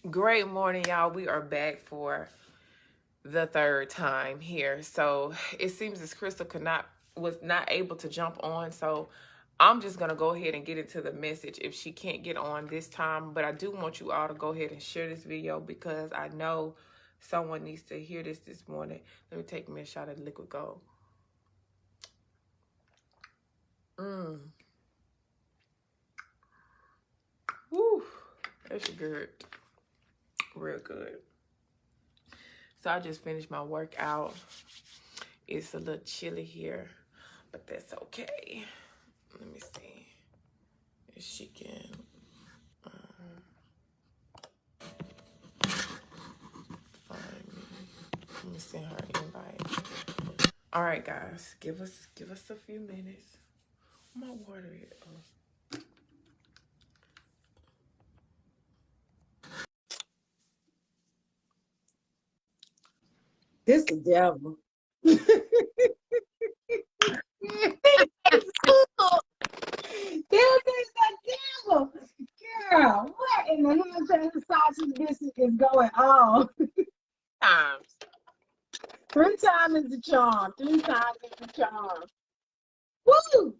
Great morning, y'all. We are back for the third time here. So it seems as Crystal was not able to jump on. So I'm just gonna go ahead and get into the message if she can't get on this time. But I do want you all to go ahead and share this video because I know someone needs to hear this morning. Let me take me a shot of liquid gold. Woo, that's good, real good. So I just finished my workout. It's a little chilly here, but that's okay. Let me see if she can find me. Let me send her an invite. All right, guys, give us a few minutes. My water is. This the devil. This is the devil. Girl, what in the hell kind of sausage biscuit is going on? Times. 3 times is the charm. 3 times is the charm. Woo!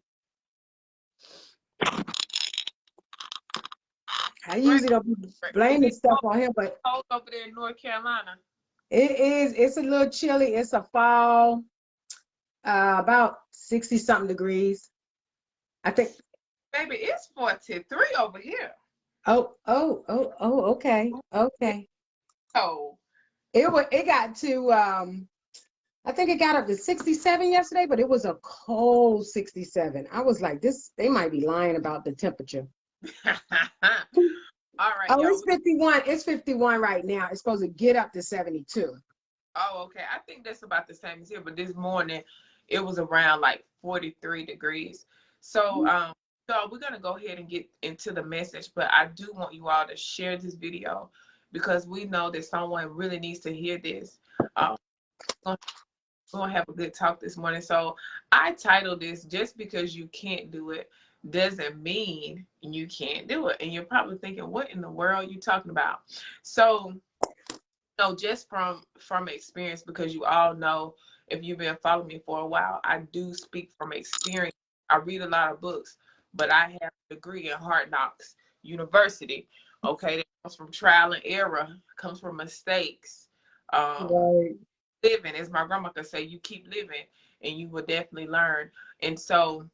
I usually don't be blaming stuff on him, but Cold over there in North Carolina. it's a little chilly. It's a fall, about 60 something degrees. I think. Baby, it's 43 over here. Oh, okay. Okay. Oh. It got to I think it got up to 67 yesterday, but it was a cold 67. I was like, they might be lying about the temperature. All right, Oh, y'all. it's 51. It's 51 right now. It's supposed to get up to 72. Oh, okay. I think that's about the same as here, but this morning it was around like 43 degrees. So we're gonna go ahead and get into the message, but I do want you all to share this video because we know that someone really needs to hear this. We're gonna have a good talk this morning. So I titled this "Just because you can't do it doesn't mean you can't do it." And you're probably thinking, what in the world are you talking about? So just from experience, because you all know, if you've been following me for a while, I do speak from experience. I read a lot of books, but I have a degree in Hard Knocks University. Okay, that comes from trial and error, comes from mistakes. Right. Living, as my grandma could say, you keep living and you will definitely learn. And so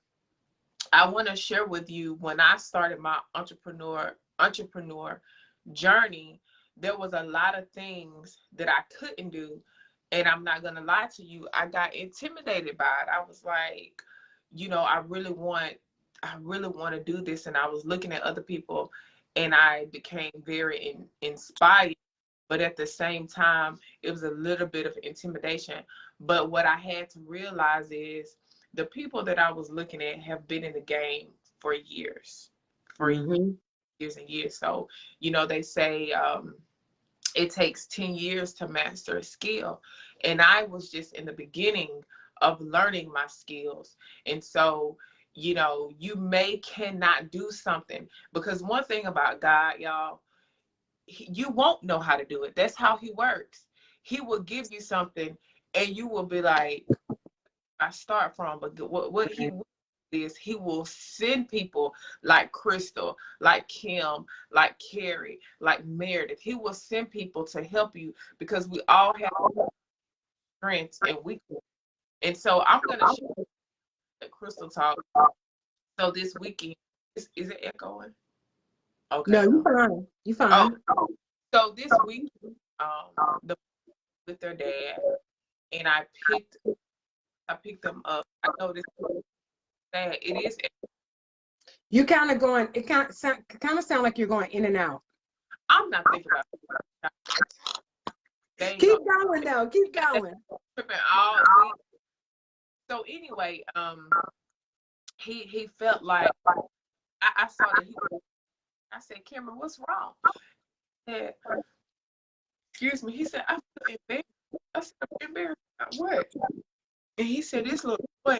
I want to share with you, when I started my entrepreneur journey, there was a lot of things that I couldn't do. And I'm not gonna lie to you, I got intimidated by it. I was like, I really want to do this. And I was looking at other people and I became very inspired. But at the same time, it was a little bit of intimidation. But what I had to realize is the people that I was looking at have been in the game for years, for Mm-hmm. years and years. So, they say it takes 10 years to master a skill. And I was just in the beginning of learning my skills. And so, you cannot do something, because one thing about God, y'all, you won't know how to do it. That's how he works. He will give you something and you will be like, I start from, but what he will do is he will send people like Crystal, like Kim, like Carrie, like Meredith. He will send people to help you because we all have strengths and weaknesses. And so I'm going to share the Crystal talk. So this weekend, is it echoing? No, Okay. you fine. You Oh, fine. so this week, the with their dad, and I picked them up. I know this is sad. It is. You kind of going. It kind of sound like you're going in and out. I'm not thinking about it. They ain't Keep gonna going though. Keep going. tripping all week. So anyway, he felt like I saw that I said, Cameron, what's wrong? He said, excuse me. He said, I feel embarrassed. I said, embarrassed about what? And he said, this little boy,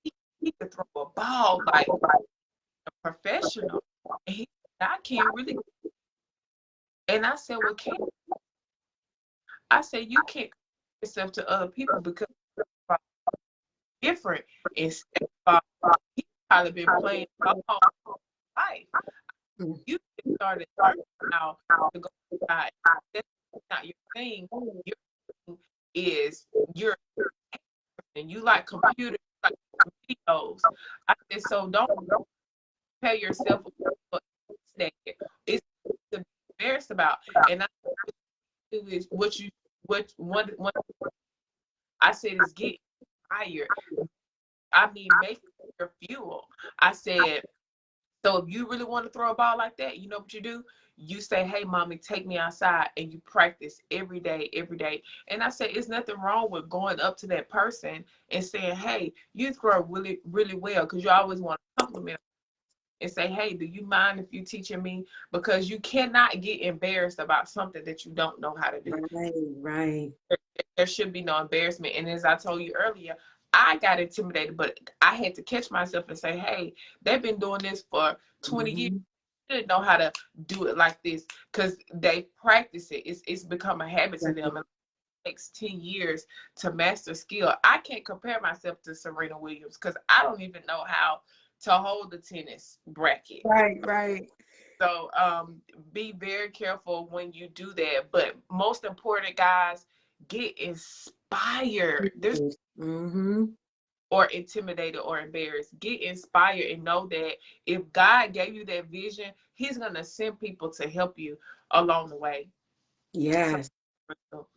he could throw a ball like a professional. And I can't really. And I said, well, I said, you can't compare yourself to other people because you're different. Instead of, he's probably been playing all life. You just started learning how to go outside. That's not your thing. Your thing is you're and you like computers, you like videos. I said, so don't compare yourself with what it's to be embarrassed about. And I do is what I said is get inspired. I mean, make it your fuel. I said, so if you really want to throw a ball like that, you know what you do? You say, hey, mommy, take me outside, and you practice every day, every day. And I say, it's nothing wrong with going up to that person and saying, hey, you throw really, really well, because you always want to compliment and say, hey, do you mind if you teaching me? Because you cannot get embarrassed about something that you don't know how to do. Right, right. There should be no embarrassment. And as I told you earlier, I got intimidated, but I had to catch myself and say, hey, they've been doing this for 20 years. They didn't know how to do it like this because they practice it. It's become a habit to them. It takes 10 years to master skill. I can't compare myself to Serena Williams because I don't even know how to hold the tennis bracket. Right, right. So be very careful when you do that. But most important, guys, get inspired. There's or intimidated or embarrassed. Get inspired and know that if God gave you that vision, he's going to send people to help you along the way. Yes.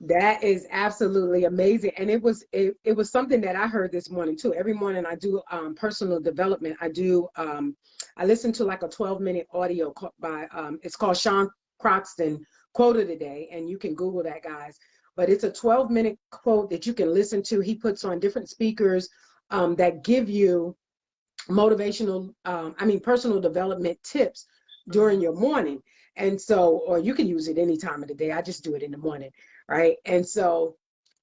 That is absolutely amazing. And it was something that I heard this morning too. Every morning I do personal development. I listen to like a 12-minute audio by it's called Sean Croxton Quote of the Day, and you can Google that, guys. But it's a 12-minute quote that you can listen to. He puts on different speakers that give you motivational, personal development tips during your morning. And so, or you can use it any time of the day. I just do it in the morning, right? And so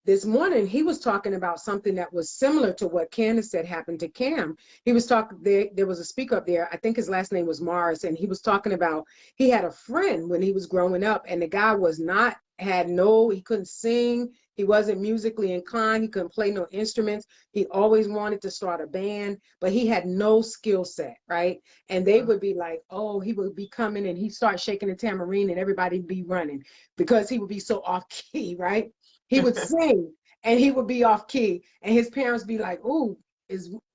this morning he was talking about something that was similar to what Candace said happened to Cam. He was talking there was a speaker up there, I think his last name was Morris, and he was talking about he had a friend when he was growing up, and the guy he couldn't sing, he wasn't musically inclined, he couldn't play no instruments, he always wanted to start a band, but he had no skill set, right? And they would be like, oh, he would be coming and he'd start shaking the tambourine and everybody would be running because he would be so off key, right? He would sing and he would be off key, and his parents be like, "Ooh,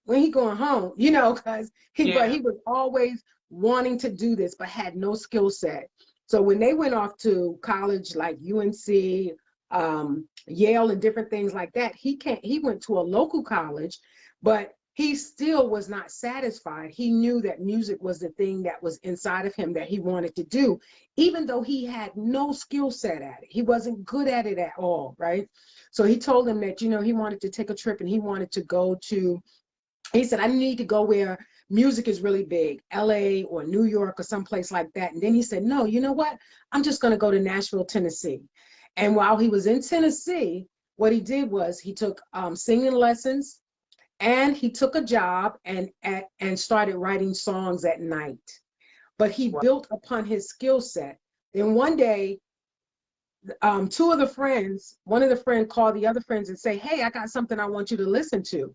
when he going home?" Because but he was always wanting to do this, but had no skill set. So when they went off to college, like UNC, Yale, and different things like that, he went to a local college, but he still was not satisfied. He knew that music was the thing that was inside of him that he wanted to do, even though he had no skill set at it. He wasn't good at it at all, right? So he told him that, he wanted to take a trip and he wanted to he said, I need to go where music is really big, LA or New York or someplace like that. And then he said, no, you know what? I'm just going to go to Nashville, Tennessee. And while he was in Tennessee, what he did was he took singing lessons, and he took a job and started writing songs at night. But he built upon his skill set. Then one day, one of the friends called the other friends and say, hey, I got something I want you to listen to.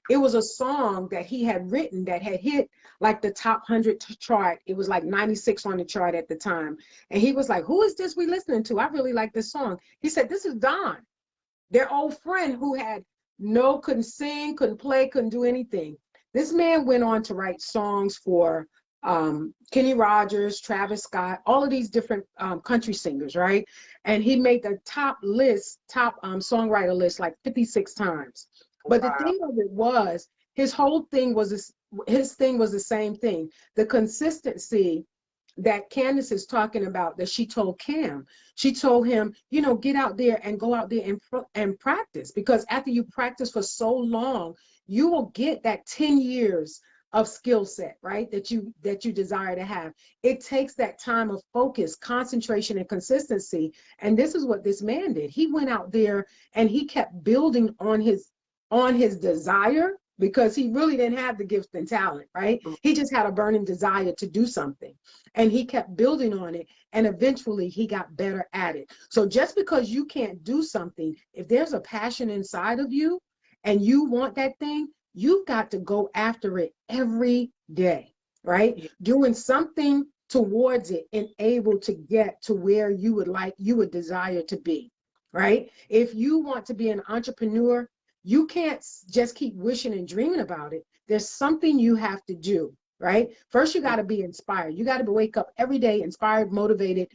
It was a song that he had written that had hit like the top 100 chart. It was like 96 on the chart at the time. And he was like, who is this we listening to? I really like this song. He said, this is Don, their old friend who couldn't sing, couldn't play, couldn't do anything. This man went on to write songs for Kenny Rogers, Travis Scott, all of these different country singers, right? And he made the top songwriter list like 56 times. But the thing of it was, his thing was the same thing. The consistency that Candace is talking about, that she told Cam. She told him, get out there and go out there and practice, because after you practice for so long, you will get that 10 years of skill set, right? That you desire to have. It takes that time of focus, concentration, and consistency. And this is what this man did. He went out there and he kept building on his desire because he really didn't have the gift and talent, right? He just had a burning desire to do something, and he kept building on it, and eventually he got better at it. So just because you can't do something, if there's a passion inside of you and you want that thing, you've got to go after it every day, right? Yeah. Doing something towards it and able to get to where you would desire to be, right? If you want to be an entrepreneur, you can't just keep wishing and dreaming about it. There's something you have to do, right? First, you got to be inspired. You got to wake up every day inspired, motivated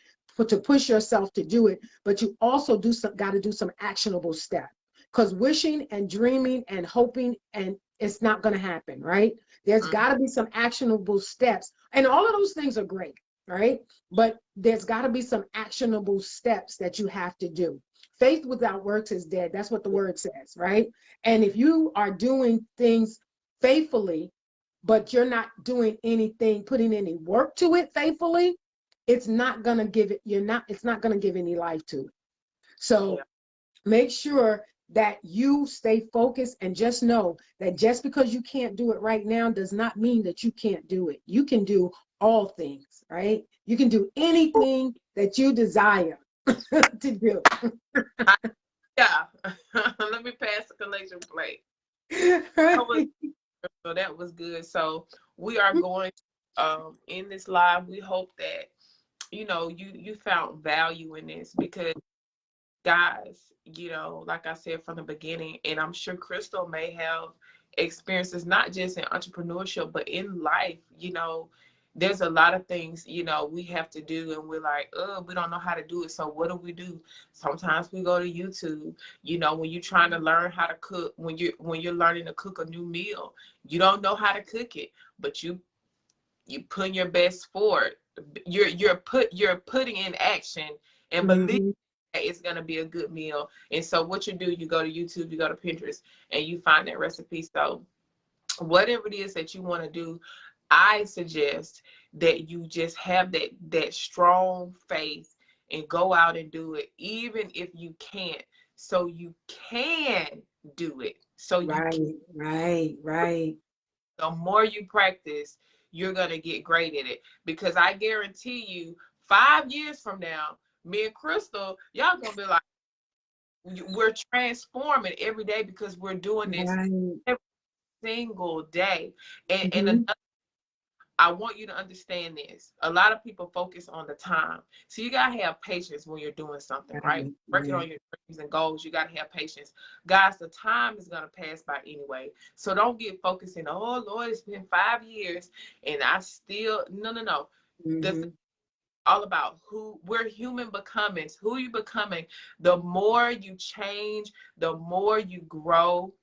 to push yourself to do it. But you also got to do some actionable steps, because wishing and dreaming and hoping, and it's not going to happen, right? There's got to be some actionable steps, and all of those things are great, right? But there's got to be some actionable steps that you have to do. Faith without works is dead. That's what the word says, right? And if you are doing things faithfully, but you're not doing anything, putting any work to it faithfully, it's not going to give it, it's not going to give any life to it. So make sure that you stay focused, and just know that just because you can't do it right now does not mean that you can't do it. You can do all things, right? You can do anything that you desire to do. Yeah. Let me pass the collection plate. Right. So that was good. So we are going in this live. We hope that you found value in this, because guys, like I said from the beginning, and I'm sure Crystal may have experiences not just in entrepreneurship but in life. There's a lot of things we have to do, and we're like, oh, we don't know how to do it. So what do? Sometimes we go to YouTube. When you're trying to learn how to cook, when you're learning to cook a new meal, you don't know how to cook it, but you put your best forward. You're putting in action and believe that it's going to be a good meal. And so what you do, you go to YouTube, you go to Pinterest, and you find that recipe. So whatever it is that you want to do, I suggest that you just have that strong faith and go out and do it, even if you can't, so you can do it. So Right. the more you practice, you're going to get great at it. Because I guarantee you, 5 years from now, me and Crystal, y'all going to be like, we're transforming every day, because we're doing this every single day. And I want you to understand this. A lot of people focus on the time. So you got to have patience when you're doing something, right? Working on your dreams and goals, you got to have patience. Guys, the time is going to pass by anyway. So don't get focusing, oh, Lord, it's been 5 years and I still, no. This all about who we're human becomings, who you becoming. The more you change, the more you grow.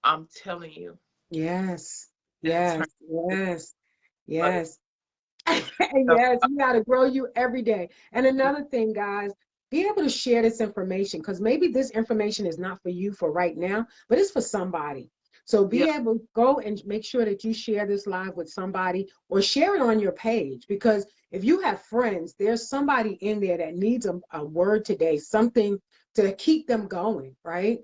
I'm telling you. Yes. Yes. Yes, we got to grow you every day. And another thing, guys, be able to share this information, because maybe this information is not for you for right now, but it's for somebody. So be able to go and make sure that you share this live with somebody, or share it on your page, because if you have friends, there's somebody in there that needs a word today, something to keep them going, right?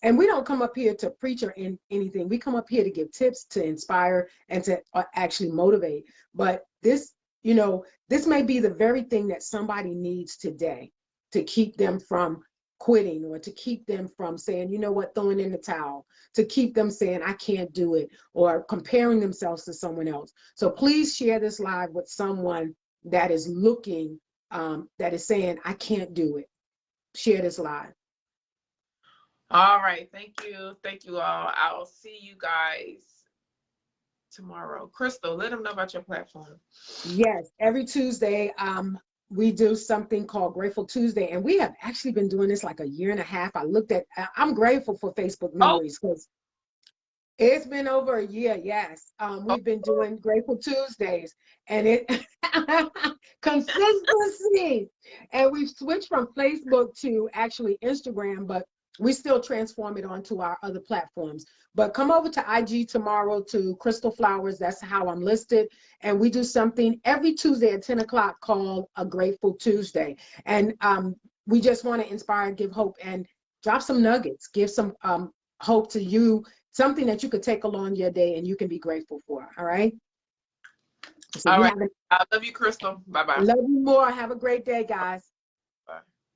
And we don't come up here to preach or anything. We come up here to give tips, to inspire, and to actually motivate. But this may be the very thing that somebody needs today to keep them from quitting, or to keep them from saying, you know what, throwing in the towel, to keep them saying, I can't do it, or comparing themselves to someone else. So please share this live with someone that is looking, that is saying, I can't do it. Share this live. All right. Thank you. Thank you all. I'll see you guys tomorrow. Crystal, let them know about your platform. Yes, every Tuesday, we do something called Grateful Tuesday, and we have actually been doing this like a year and a half. I'm grateful for Facebook memories, because it's been over a year. Yes, we've been doing Grateful Tuesdays, and it consistency. And we've switched from Facebook to actually Instagram, but we still transform it onto our other platforms. But come over to IG tomorrow to Crystal Flowers. That's how I'm listed. And we do something every Tuesday at 10 o'clock called a Grateful Tuesday. And we just want to inspire, give hope, and drop some nuggets, give some hope to you something that you could take along your day and you can be grateful for. All right. So all right. I love you, Crystal. Bye-bye. Love you more. Have a great day, guys. Bye.